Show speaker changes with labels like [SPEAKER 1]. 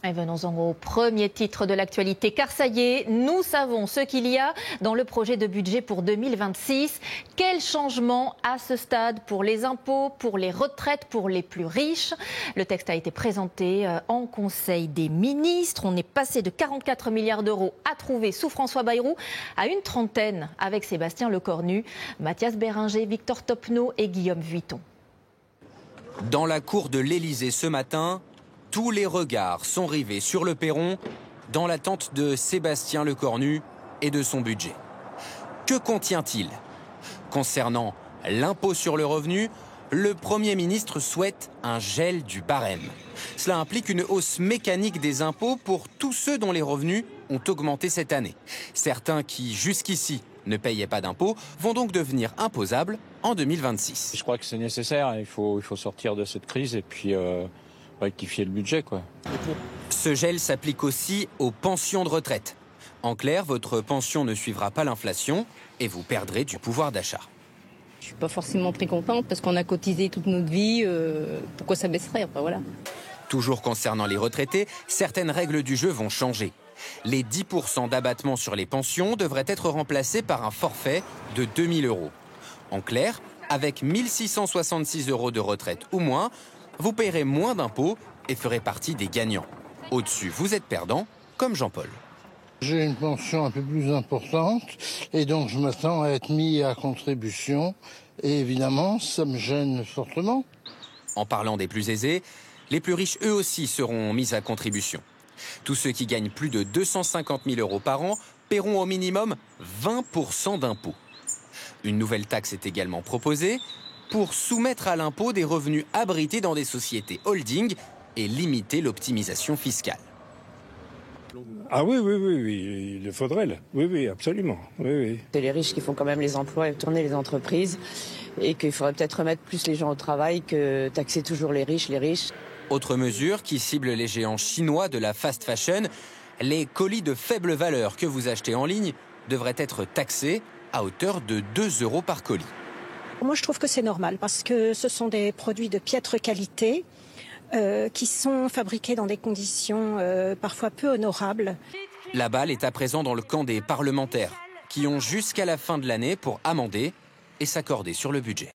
[SPEAKER 1] Et venons-en au premier titre de l'actualité, car ça y est, nous savons ce qu'il y a dans le projet de budget pour 2026. Quel changement à ce stade pour les impôts, pour les retraites, pour les plus riches? Le texte a été présenté en Conseil des ministres. On est passé de 44 milliards d'euros à trouver sous François Bayrou à une trentaine avec Sébastien Lecornu, Mathias Béringer, Victor Topneau et Guillaume Vuitton.
[SPEAKER 2] Dans la cour de l'Élysée ce matin, tous les regards sont rivés sur le perron dans l'attente de Sébastien Lecornu et de son budget. Que contient-il? Concernant l'impôt sur le revenu, le Premier ministre souhaite un gel du barème. Cela implique une hausse mécanique des impôts pour tous ceux dont les revenus ont augmenté cette année. Certains qui, jusqu'ici, ne payaient pas d'impôts vont donc devenir imposables en 2026.
[SPEAKER 3] Je crois que c'est nécessaire, il faut sortir de cette crise et puis rectifier le budget, quoi.
[SPEAKER 2] Ce gel s'applique aussi aux pensions de retraite. En clair, votre pension ne suivra pas l'inflation et vous perdrez du pouvoir d'achat.
[SPEAKER 4] Je suis pas forcément très contente parce qu'on a cotisé toute notre vie. Pourquoi ça baisserait? Enfin, voilà.
[SPEAKER 2] Toujours concernant les retraités, certaines règles du jeu vont changer. Les 10% d'abattement sur les pensions devraient être remplacés par un forfait de 2 000 euros. En clair, avec 1 666 euros de retraite ou moins, vous paierez moins d'impôts et ferez partie des gagnants. Au-dessus, vous êtes perdant, comme Jean-Paul.
[SPEAKER 5] J'ai une pension un peu plus importante et donc je m'attends à être mis à contribution. Et évidemment, ça me gêne fortement.
[SPEAKER 2] En parlant des plus aisés, les plus riches eux aussi seront mis à contribution. Tous ceux qui gagnent plus de 250 000 euros par an paieront au minimum 20% d'impôts. Une nouvelle taxe est également proposée pour soumettre à l'impôt des revenus abrités dans des sociétés holding et limiter l'optimisation fiscale.
[SPEAKER 6] Ah oui, il le faudrait, là. Oui, absolument. Oui.
[SPEAKER 7] C'est les riches qui font quand même les emplois et tourner les entreprises et qu'il faudrait peut-être remettre plus les gens au travail que taxer toujours les riches.
[SPEAKER 2] Autre mesure qui cible les géants chinois de la fast fashion, les colis de faible valeur que vous achetez en ligne devraient être taxés à hauteur de 2 euros par colis.
[SPEAKER 8] Moi, je trouve que c'est normal parce que ce sont des produits de piètre qualité qui sont fabriqués dans des conditions parfois peu honorables.
[SPEAKER 2] La balle est à présent dans le camp des parlementaires qui ont jusqu'à la fin de l'année pour amender et s'accorder sur le budget.